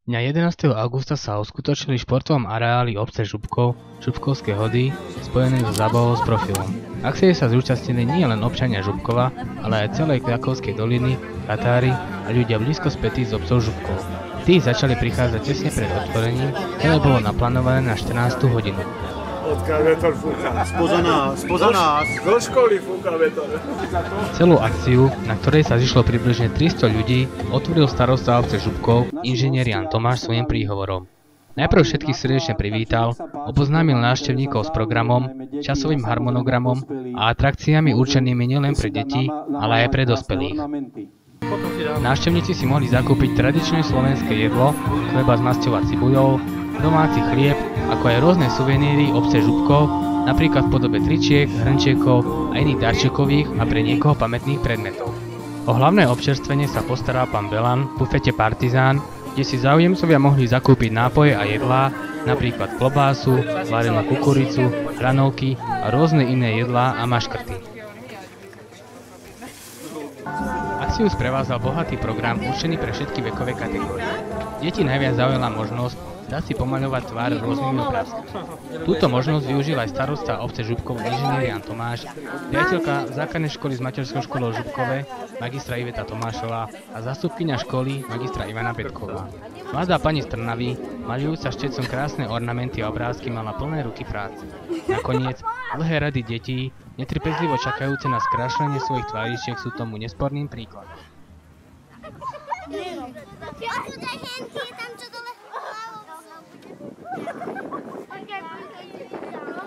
Dňa 11. augusta sa uskutočnili v športovom areáli obce Župkov Župkovské hody spojené so zábavou s profilom. Akcie sa zúčastnili nie len občania Župkova, ale aj celej Krakovskej doliny, Tatári a ľudia blízko spätí z obcov Župkov. Tí začali prichádzať tesne pred otvorením, ktoré bolo naplánované na 14. hodinu. Odkiaľ vetor fúka? Spoza nás. Do školy fúka vetor. Celú akciu, na ktorej sa zišlo približne 300 ľudí, otvoril starosta obce Župkov, inžinier Jan Tomáš svojím príhovorom. Najprv všetkých srdečne privítal, oboznámil návštevníkov s programom, časovým harmonogramom a atrakciami určenými nielen pre deti, ale aj pre dospelých. Návštevníci si mohli zakúpiť tradičné slovenské jedlo, chleba s masťou a cibuľou, domáci chlieb, ako aj rôzne suveníry obce Župkov, napríklad v podobe tričiek, hrnčiekov a iných darčekových a pre niekoho pamätných predmetov. O hlavné občerstvenie sa postaral pán Belan v bufete Partizán, kde si záujemcovia mohli zakúpiť nápoje a jedlá, napríklad klobásu, varenú kukuricu, hranolky a rôzne iné jedlá a maškrty. Akciu sprevázal bohatý program určený pre všetky vekové kategórie. Deti najviac zaujala možnosť dá si pomaľovať tvár rôznymi obrázkami. Túto možnosť využil aj starosta obce Župkov inžinier Jan Tomáš, riaditeľka základnej školy s materskou školou Župkove, magistra Iveta Tomášová a zástupkyňa školy magistra Ivana Petková. Mladá pani z Trnavy, maľujúca štecom krásne ornamenty a obrázky, mala plné ruky práce. Nakoniec, dlhé rady detí, netrpezlivo čakajúce na skrášlenie svojich tváričiek, sú tomu nesporným príkladom.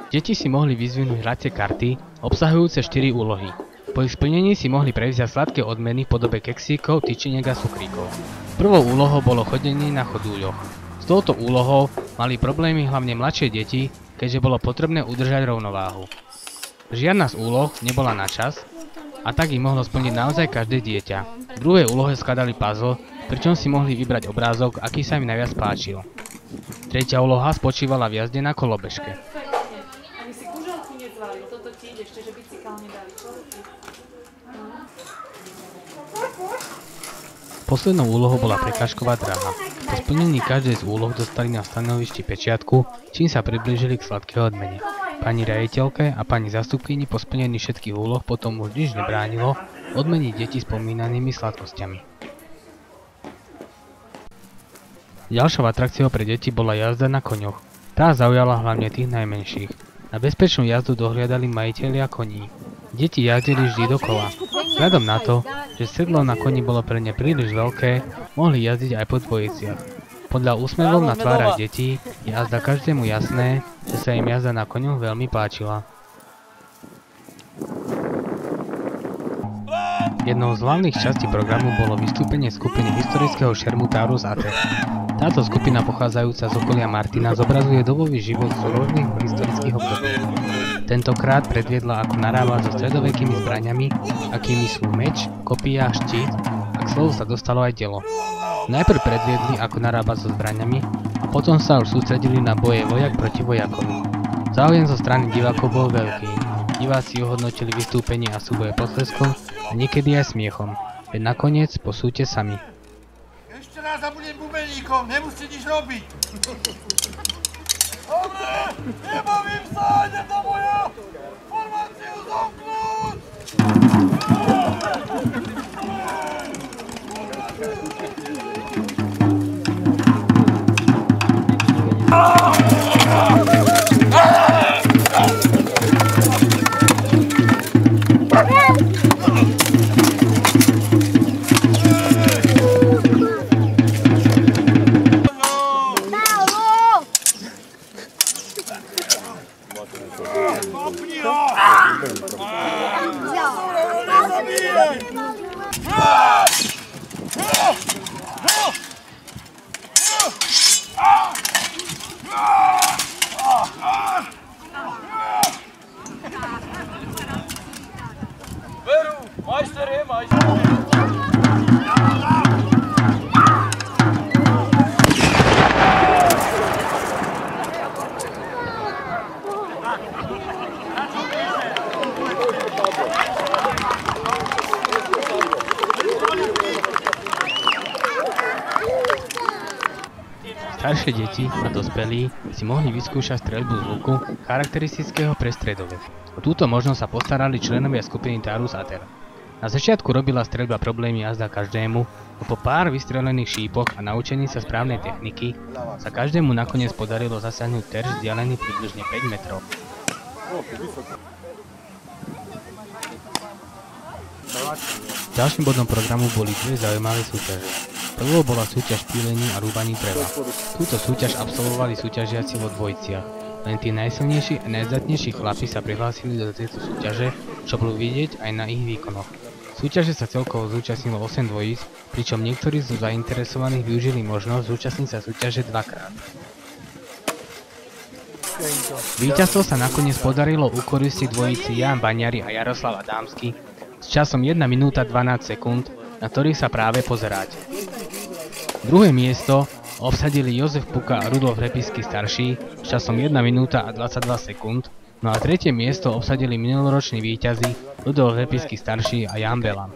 Deti si mohli vyzvinúť hracie karty, obsahujúce 4 úlohy. Po ich splnení si mohli prevziať sladké odmeny v podobe keksíkov, tyčiniek a cukríkov. Prvou úlohou bolo chodenie na chodúľoch. S touto úlohou mali problémy hlavne mladšie deti, keďže bolo potrebné udržať rovnováhu. Žiadna z úloh nebola na čas, a tak ich mohlo splniť naozaj každé dieťa. V druhej úlohe skladali puzzle, pričom si mohli vybrať obrázok, aký sa im najviac páčil. Tretia úloha spočívala v jazde na kolobežke. Poslednou úlohou bola prekážková dráha. Po splnení každej z úloh dostali na stanovišti pečiatku, čím sa priblížili k sladkej odmene. Pani riaditeľke a pani zástupkyni po splnení všetkých úloh potom už nič nebránilo odmeniť deti spomínanými sladkosťami. Ďalšou atrakciou pre deti bola jazda na koňoch. Tá zaujala hlavne tých najmenších. Na bezpečnú jazdu dohliadali majitelia koní. Deti jazdili vždy dokola. Vzhľadom na to, že sedlo na koni bolo pre ne príliš veľké, mohli jazdiť aj po dvojiciach. Podľa úsmevov na tvárach detí je azda každému jasné, že sa im jazda na koňoch veľmi páčila. Jednou z hlavných častí programu bolo vystúpenie skupiny historického šermutáru z Ate. Táto skupina pochádzajúca z okolia Martina zobrazuje dobový život z rôznych historických období. Tentokrát predviedla, ako narába so stredovekými zbraňami, akými sú meč, kopia, štít a k slovu sa dostalo aj telo. Najprv predviedli, ako narába so zbraňami a potom sa už sústredili na boje vojak proti vojakovi. Záujem zo strany divákov bol veľký. Diváci ohodnotili vystúpenie a súboje potleskom a niekedy aj smiechom. Veď nakoniec posúďte sami. Ešte raz a budem bubeníkom, nemusíte nič robiť. Dobre, nebavím sa, idem do boja! Formáciu zomknúť! Majster je majster! Staršie deti a dospelí si mohli vyskúšať streľbu z luku charakteristického pre stredovek. O túto možnosť sa postarali členovia skupiny Tarus Ater. Na začiatku robila streľba problémy jazda každému, no po pár vystrelených šípoch a naučení sa správnej techniky sa každému nakoniec podarilo zasiahnuť terč vzdialený približne 5 metrov. Ďalším bodom programu boli dve zaujímavé súťaže. Prvou bola súťaž pílení a rúbaní dreva. Túto súťaž absolvovali súťažiaci vo dvojiciach. Len tí najsilnejší a najzdatnejší chlapi sa prihlásili do tejto súťaže, čo bolo vidieť aj na ich výkonoch. Súťaže sa celkovo zúčastnilo 8 dvojíc, pričom niektorí z zainteresovaných využili možnosť zúčastniť sa súťaže dvakrát. Víťazstvo sa nakoniec podarilo ukoristiť dvojici Jan Baňari a Jaroslav Adámsky s časom 1 minúta 12 sekúnd, na ktorých sa práve pozeráte. Druhé miesto obsadili Jozef Puka a Rudolf Repisky starší s časom 1 minúta a 22 sekúnd, no a tretie miesto obsadili minuloroční víťazi Rudolf Repisky starší a Jan Belan.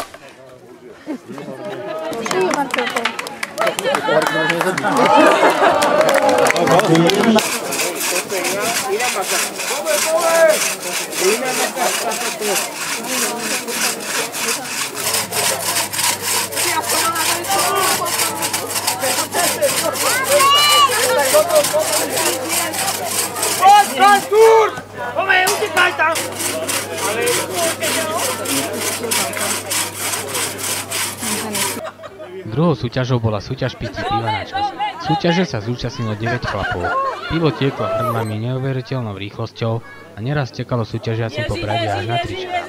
Druhou súťažou bola súťaž pití piva na čas. Súťaže sa zúčastnilo 9 chlapov. Pivo tieklo hrnami neuveriteľnou rýchlosťou a neraz tekalo súťažiacim po brade až na 3 čas.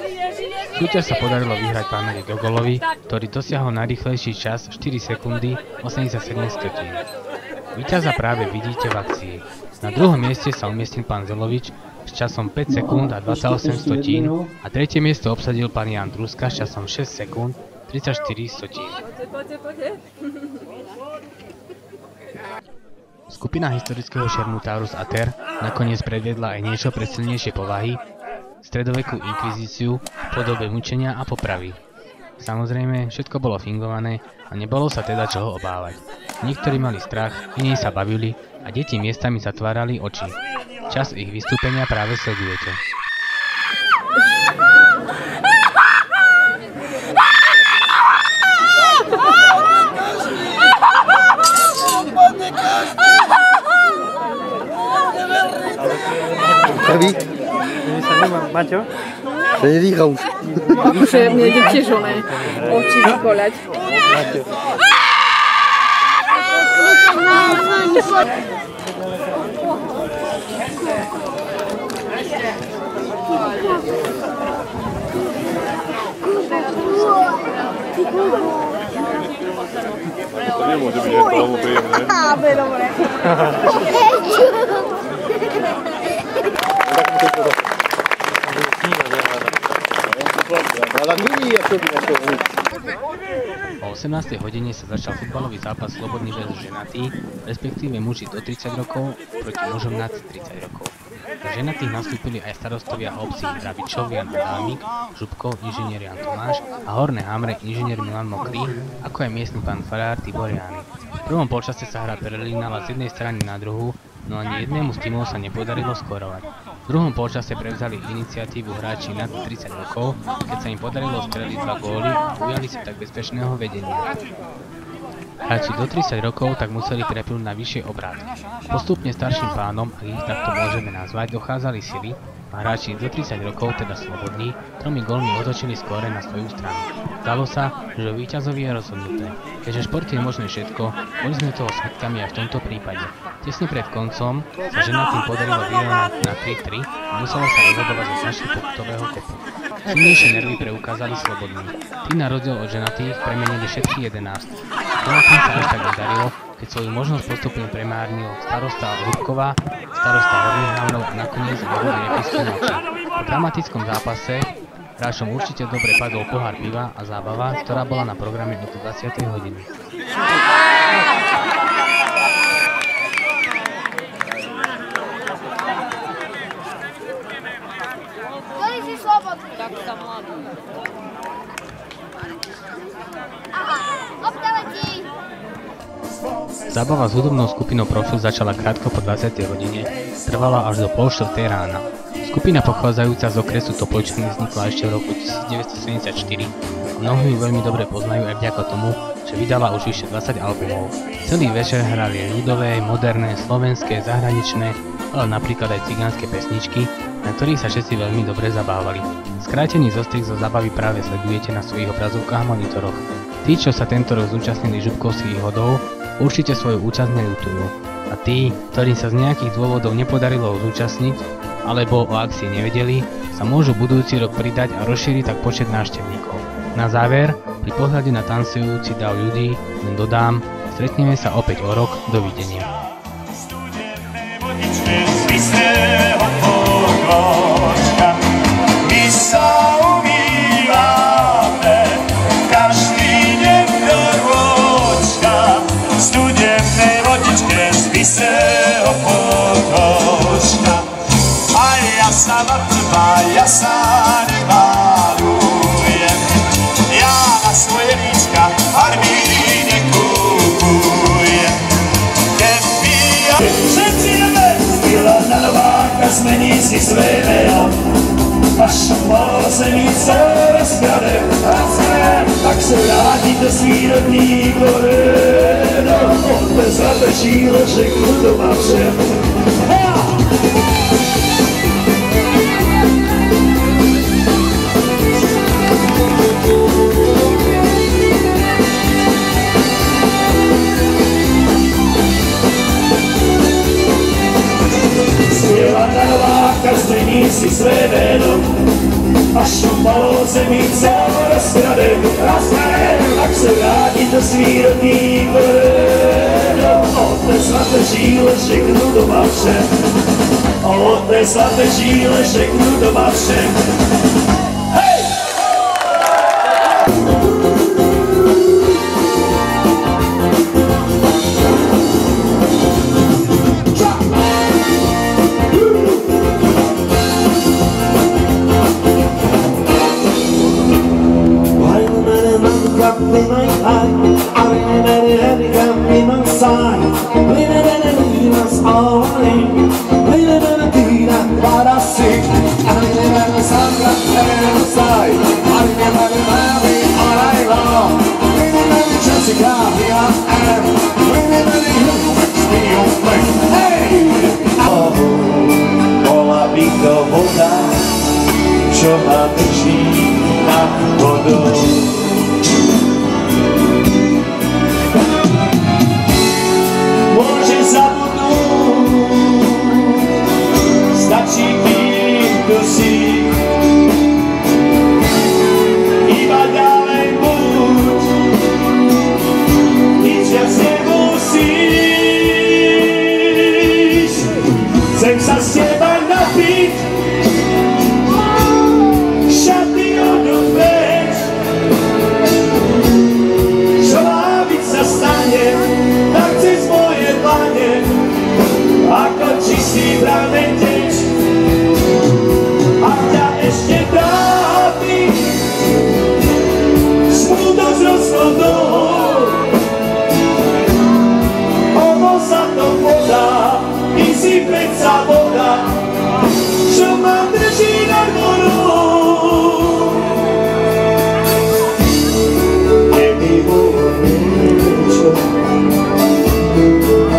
Súťaž sa podarilo vyhrať pánovi Gogolovi, ktorý dosiahol najrýchlejší čas 4 sekundy 87 stotín. Víťaza práve vidíte v akcii. Na druhom mieste sa umiestnil pán Zelovič s časom 5 sekúnd a 28 stotín a tretie miesto obsadil pán Jan Druska s časom 6 sekúnd 34 stotín. Skupina historického šermu Taurus Ater nakoniec predviedla aj niečo pre silnejšie povahy, stredovekú inkvizíciu v podobe mučenia a popravy. Samozrejme, všetko bolo fingované a nebolo sa teda čoho obávať. Niektorí mali strach, iní sa bavili a deti miestami zatvárali oči. Čas ich vystúpenia práve sledujete. Prvý? Maťo? To je výchov. Už mne ide tiež oné oči vykoľať. Maťo. To nemôže byť veľmi príjemné. Dobre. O 18. hodine sa začal futbalový zápas Slobodný vs ženatý, respektíve muži do 30 rokov proti mužom nad 30 rokov. Do ženatých nastúpili aj starostovia obcí Hrabičov Jan Adámik, Župkov inžinier Jan Tomáš a Horné Hamre inžinier Milan Mokrý, ako aj miestny pán farár Tibor Jány. V prvom polčase sa hra prelínala z jednej strany na druhú, no ani jednému z tímov sa nepodarilo skorovať. V druhom polčase prevzali iniciatívu hráči nad 30 rokov, keď sa im podarilo streliť 2 góly a ujali si tak bezpečného vedenia. Hráči do 30 rokov tak museli prepnúť na vyššie obrátky. Postupne starším pánom, ak ich takto môžeme nazvať, dochádzali sily a hráči do 30 rokov, teda slobodní, 3 gólmi otočili skóre na svoju stranu. Zdalo sa, že o víťazovi je rozhodnuté. Keďže šport je možné všetko, boli sme toho svedkami aj v tomto prípade. Tesne pred koncom sa ženatým podarilo vyrovnať na 3-3 a muselo sa rozhodovať zo značky pokutového kopu. Silnejšie nervy preukázali slobodní. Tí na rozdiel od ženatých premenili všetky 11. Ženatým sa až tak nedarilo, keď svoju možnosť postupne premárnil starosta Rúbková, starosta Horných Hamrov a nakoniec Rudolf Repisky mladší. Po dramatickom zápase hráčom určite dobre padol pohár piva a zábava, ktorá bola na programe od 20. hodiny. Tak sa mladý. Aha, obdávací! Zábava s hudobnou skupinou Profil začala krátko po 20. hodine, trvala až do 3:30 rána. Skupina pochádzajúca z okresu Topolčany vznikla ešte v roku 1974 a mnohí ju veľmi dobre poznajú aj vďaka tomu, že vydala už vyše 20 albumov. Celý večer hrali ľudové, moderné, slovenské, zahraničné, ale napríklad aj cigánske pesničky, na ktorých sa všetci veľmi dobre zabávali. Skrátený zostrih zo zábavy práve sledujete na svojich obrazovkách a monitoroch. Tí, čo sa tento rok zúčastnili župkovských hodov, určite svoju účasť neľutujú. A tí, ktorým sa z nejakých dôvodov nepodarilo zúčastniť, alebo o akcii nevedeli, sa môžu budúci rok pridať a rozšíriť tak počet návštevníkov. Na záver, pri pohľade na tancujúci dav ľudí, len dodám, stretneme sa opäť o rok, dovidenia. Ja sa nemálujem, ja na svoje líčka farby nekúpujem. Keby ja všetci jeme, chvíľa na nováka zmení si své meno, až malo zemí co rozkrade, tak se vrátí do svý rodný koleno, bez zlaté všechno doma všem. Zmení si své jméno, až malo zemí co rozkrade, tak se vrátí do svý rodný koleno. Od té svaté žíle všechno doma všem, od té svaté žíle všechno doma všem. Bola by to voda, čo ma drží nad vodou. Môže zabudnúť, stačí kým si, iba ďalej buď, nič viac nemusíš. Chcem sa s teba napiť, šaty odopreč, čo má byť sa stane, tak cez moje dlane, ako čistý prameň teč. Ak ťa ešte trápi smútok z rozchodov, ono sa to podá, ty si predsa voda, čo ma drží nad vodou. Keby bolo niečo,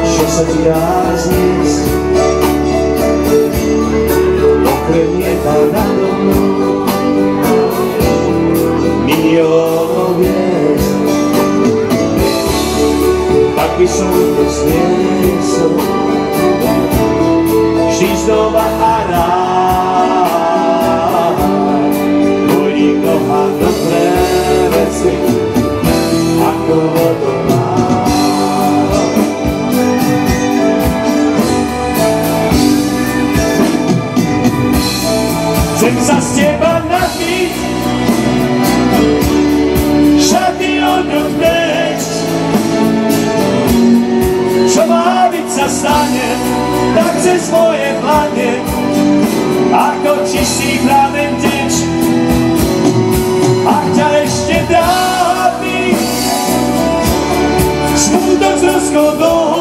čo sa ti dá zniesť, okrem neba nado mnou, miliónov hviezd, tak by som to zniesol vždy znova a rád. Môj nikto má dobré veci, ako vodopád. Chcem sa z teba napiť, šaty odopreč, čo má byť sa stane, tak cez moje dlane, ako čistý prameň teč. Ak ťa ešte trápi smútok z rozchodov,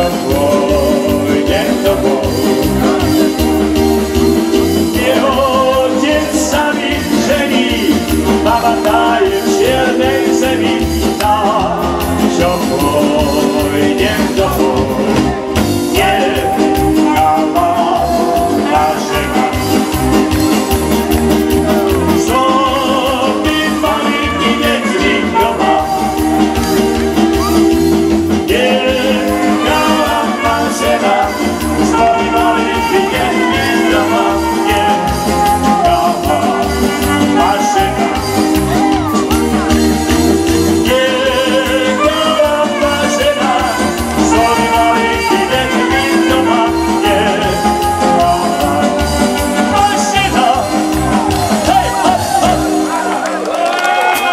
čo pôjdem do boju. Jeho otec sa mi žení, baba tá je v čiernej zemi, tá, čo pôjdem do boju.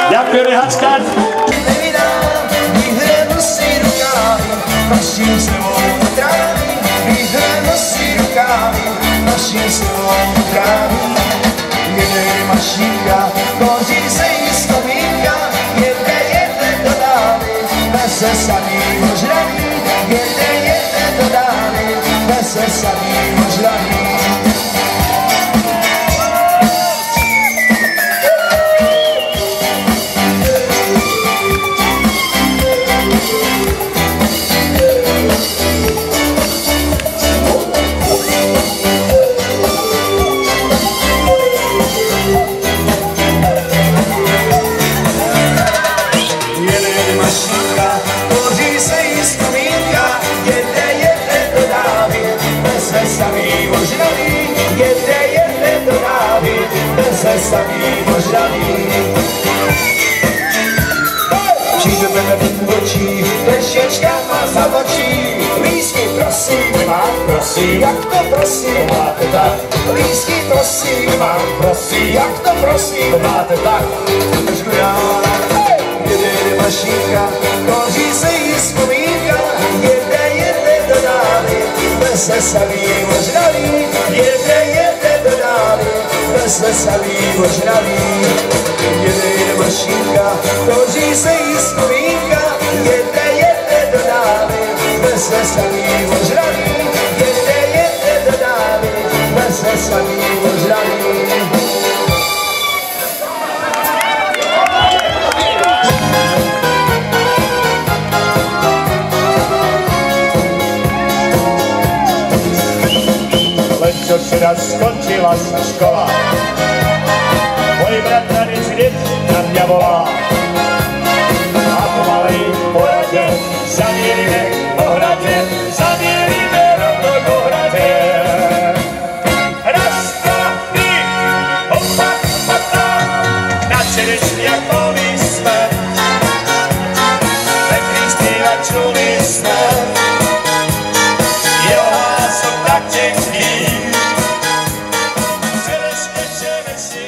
Ďakujeme, Hačkár. Vyhráno si rukávy, naším slovom trávy. Vyhráno si rukávy, naším slovom trávy. Jede mašinka, koří se jí vzpomínka, jede do dávy, nese samý možraný. Jede do dávy, nese samý možraný. Samý možraný. Přijdeme v očí, dešečka má zabočí. Lísky prosím, mám prosím, jak to prosím, máte tak. Lísky prosím, mám prosím, jak to prosím, máte tak. Držku já, jede mašinka, koří se jí vzpomínka. Jede do dávy, nese samý možraný. Jede do dávy, nese samý možraný. Jede mašinka, koří se jí vzpomínka. Jede do dávy, nese samý možraný. Jede do dávy, nese samý možraný. Čo včera skončila sa škola, môj bratranec hneď na mňa volá. A pomalej porade zamierime po hrade, zamierime rovno po hrade. Raz, dva, tri, opa, pata, na čerešniach nový smet. Pekný zpíva čulý smet, jeho hlasok tak tenký. Čerešky,